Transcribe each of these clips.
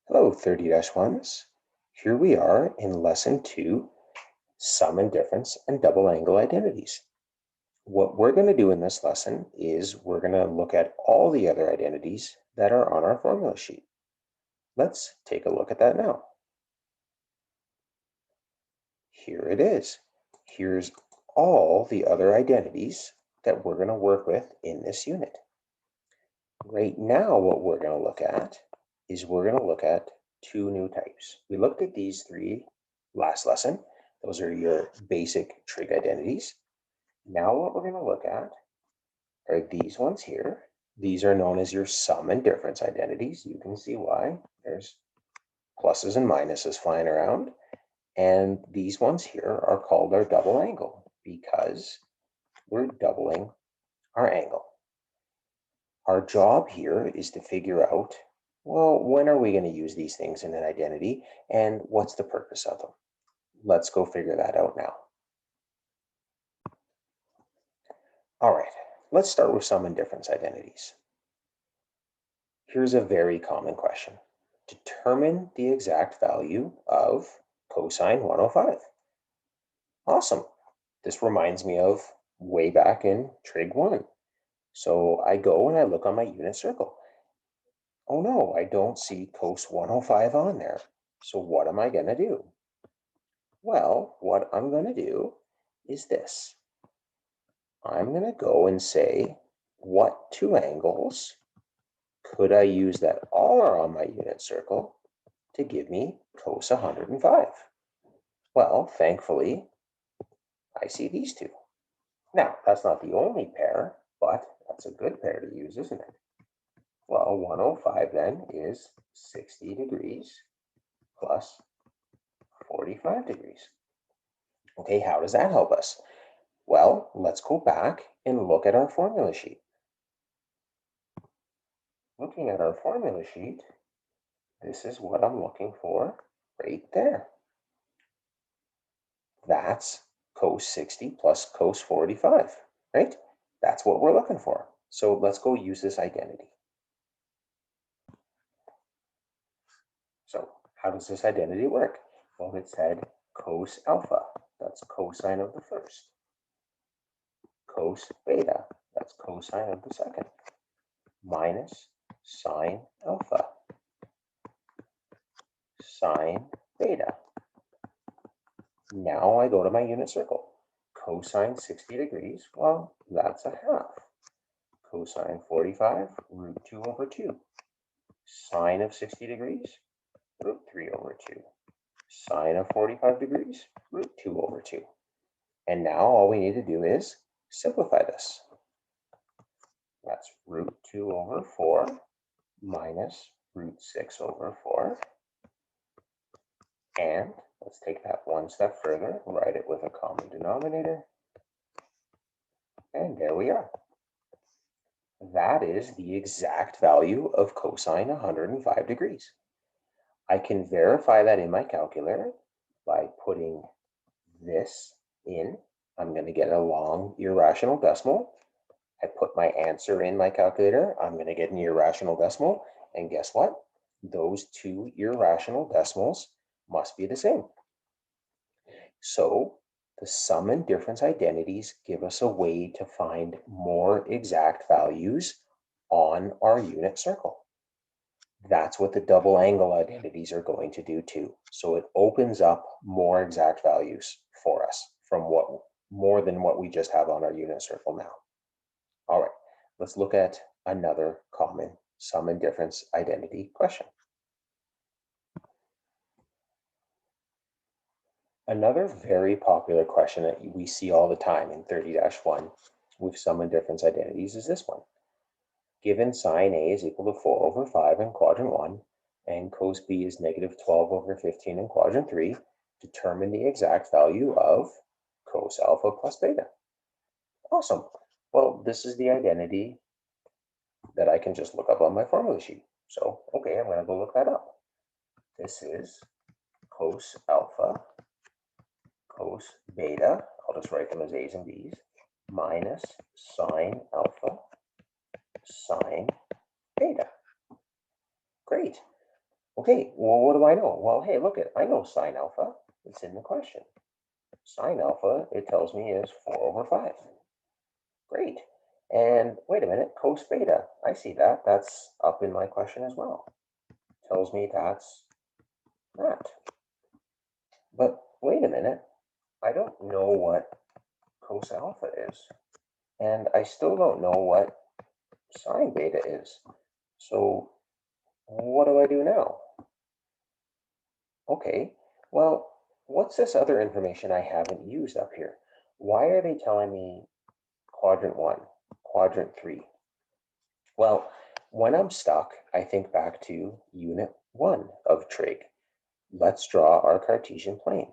Hello, 30-1s. Here we are in Lesson 2, Sum and Difference and Double Angle Identities. What we're going to do in this lesson is we're going to look at all the other identities that are on our formula sheet. Let's take a look at that now. Here it is. Here's all the other identities that we're going to work with in this unit. Right now, what we're going to look at is we're going to look at two new types. We looked at these three last lesson. Those are your basic trig identities. Now what we're going to look at are these ones here. These are known as your sum and difference identities. You can see why. There's pluses and minuses flying around. And these ones here are called our double angle because we're doubling our angle. Our job here is to figure out, well, when are we going to use these things in an identity and what's the purpose of them? Let's go figure that out now. All right, let's start with sum and difference identities. Here's a very common question. Determine the exact value of cosine 105. Awesome. This reminds me of way back in trig 1. So I go and I look on my unit circle. Oh no, I don't see cos 105 on there. So what am I going to do? Well, what I'm going to do is this. I'm going to go and say, what two angles could I use that are on my unit circle to give me cos 105? Well, thankfully, I see these two. Now, that's not the only pair, but that's a good pair to use, isn't it? Well, 105 then is 60 degrees plus 45 degrees. Okay, how does that help us? Well, let's go back and look at our formula sheet. Looking at our formula sheet, this is what I'm looking for right there. That's cos 60 plus cos 45, right? That's what we're looking for. So let's go use this identity. So how does this identity work? Well, it said cos alpha, that's cosine of the first. Cos beta, that's cosine of the second, minus sine alpha, sine beta. Now I go to my unit circle. Cosine 60 degrees, well, that's a half. Cosine 45, root 2 over 2. Sine of 60 degrees, root 3 over 2. Sine of 45 degrees, root 2 over 2. And now all we need to do is simplify this. That's root 2 over 4 minus root 6 over 4. And let's take that one step further, write it with a common denominator. And there we are. That is the exact value of cosine 105 degrees. I can verify that in my calculator by putting this in. I'm going to get a long irrational decimal. I put my answer in my calculator. I'm going to get an irrational decimal. And guess what? Those two irrational decimals must be the same. So the sum and difference identities give us a way to find more exact values on our unit circle. That's what the double angle identities are going to do too. So it opens up more exact values for us from more than what we just have on our unit circle now. All right, let's look at another common sum and difference identity question. Another very popular question that we see all the time in 30-1 with sum and difference identities is this one. Given sine A is equal to 4 over 5 in quadrant 1, and cos B is negative 12 over 15 in quadrant 3, determine the exact value of cos alpha plus beta. Awesome. Well, this is the identity that I can just look up on my formula sheet. So, okay, I'm going to go look that up. This is cos alpha, cos beta, I'll just write them as A's and B's, minus sine alpha, sine beta. Great. Okay, well, what do I know? Well, hey, look at, I know sine alpha. It's in the question. Sine alpha, it tells me, is 4 over 5. Great. And wait a minute, cos beta. I see that. That's up in my question as well. Tells me that's that. But wait a minute, I don't know what cos alpha is. And I still don't know what sine beta is. So what do I do now? Okay, well, what's this other information I haven't used up here? Why are they telling me quadrant 1, quadrant 3? Well, when I'm stuck, I think back to unit 1 of trig. Let's draw our Cartesian plane.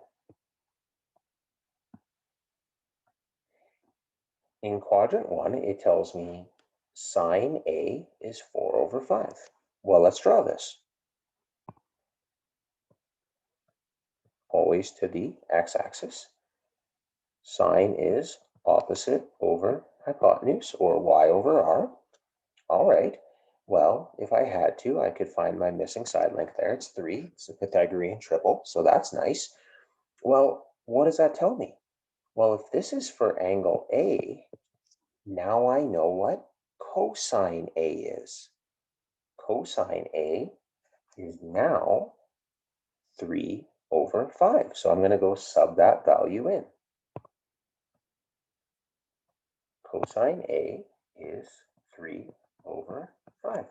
In quadrant 1, it tells me sine A is 4 over 5. Well, let's draw this. Always to the x-axis. Sine is opposite over hypotenuse, or y over r. All right. Well, if I had to, I could find my missing side length there. It's 3. It's a Pythagorean triple, so that's nice. Well, what does that tell me? Well, if this is for angle A, now I know what cosine A is. Cosine A is now 3 over 5. So I'm going to go sub that value in. Cosine A is 3 over 5.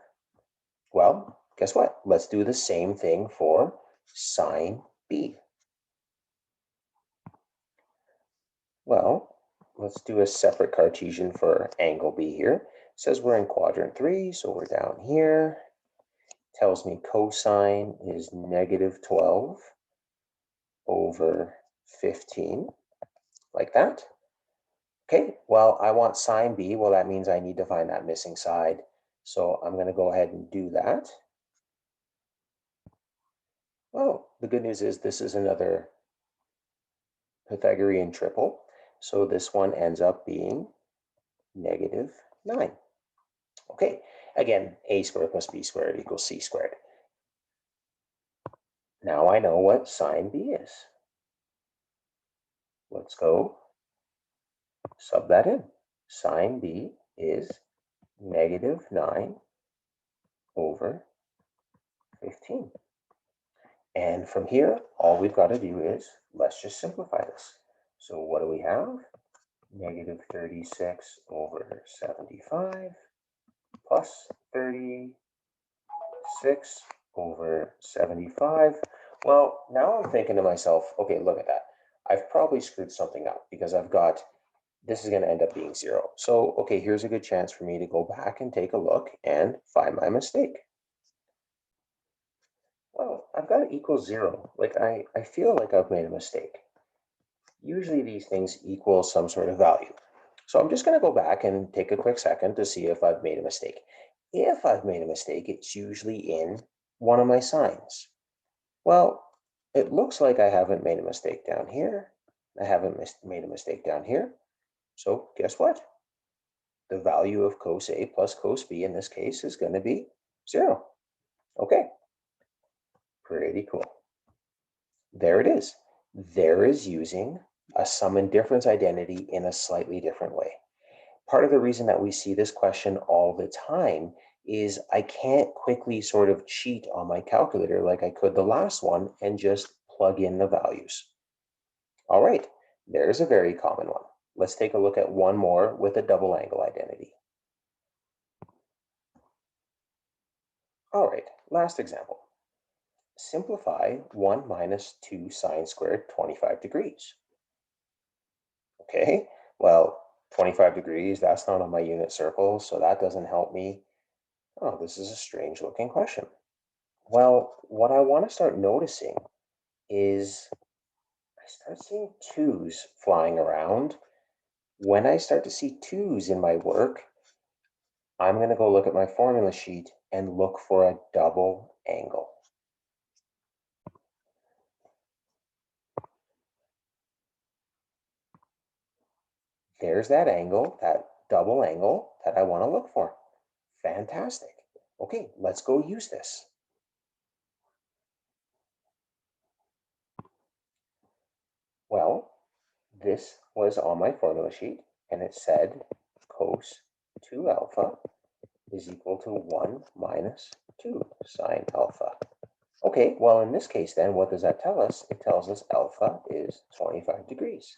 Well, guess what? Let's do the same thing for sine B. Well, let's do a separate Cartesian for angle B here. It says we're in quadrant 3, so we're down here. Tells me cosine is negative 12 over 15, like that. Okay, well, I want sine B. Well, that means I need to find that missing side. So I'm going to go ahead and do that. Well, the good news is this is another Pythagorean triple. So this one ends up being negative 9. Okay, again, a squared plus b squared equals c squared. Now I know what sine b is. Let's go sub that in. Sine b is negative 9 over 15. And from here, all we've got to do is, let's just simplify this. So what do we have? Negative 36 over 75 plus 36 over 75. Well, now I'm thinking to myself, okay, look at that. I've probably screwed something up because I've got, this is going to end up being 0. So, okay, here's a good chance for me to go back and take a look and find my mistake. Well, I've got it equals 0. Like, I feel like I've made a mistake. Usually these things equal some sort of value. So I'm just going to go back and take a quick second to see if I've made a mistake. If I've made a mistake, it's usually in one of my signs. Well, it looks like I haven't made a mistake down here. I haven't made a mistake down here. So guess what? The value of cos A plus cos B in this case is going to be 0. Okay, pretty cool. There it is. There is using a sum and difference identity in a slightly different way. Part of the reason that we see this question all the time is I can't quickly sort of cheat on my calculator like I could the last one and just plug in the values. All right, there's a very common one. Let's take a look at one more with a double angle identity. All right, last example. Simplify 1 minus 2 sine squared 25 degrees. Okay, well, 25 degrees, that's not on my unit circle, so that doesn't help me. Oh, this is a strange looking question. Well, what I want to start noticing is I start seeing 2's flying around. When I start to see 2's in my work, I'm going to go look at my formula sheet and look for a double angle. There's that angle, that double angle that I want to look for. Fantastic. Okay, let's go use this. Well, this was on my formula sheet, and it said cos 2 alpha is equal to 1 minus 2 sine alpha. Okay, well, in this case, then, what does that tell us? It tells us alpha is 25 degrees.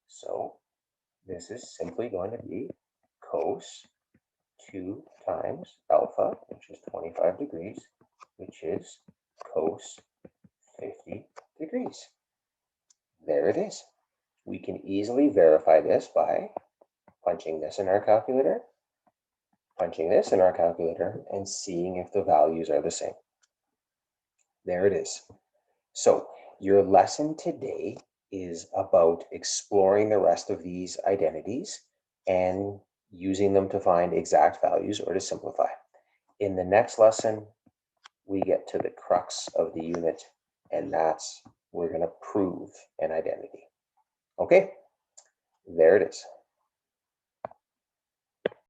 So this is simply going to be cos 2 times alpha, which is 25 degrees, which is cos 50 degrees. There it is. We can easily verify this by punching this in our calculator, punching this in our calculator, and seeing if the values are the same. There it is. So your lesson today is about exploring the rest of these identities and using them to find exact values or to simplify. In the next lesson, we get to the crux of the unit, and that's we're going to prove an identity. Okay, there it is.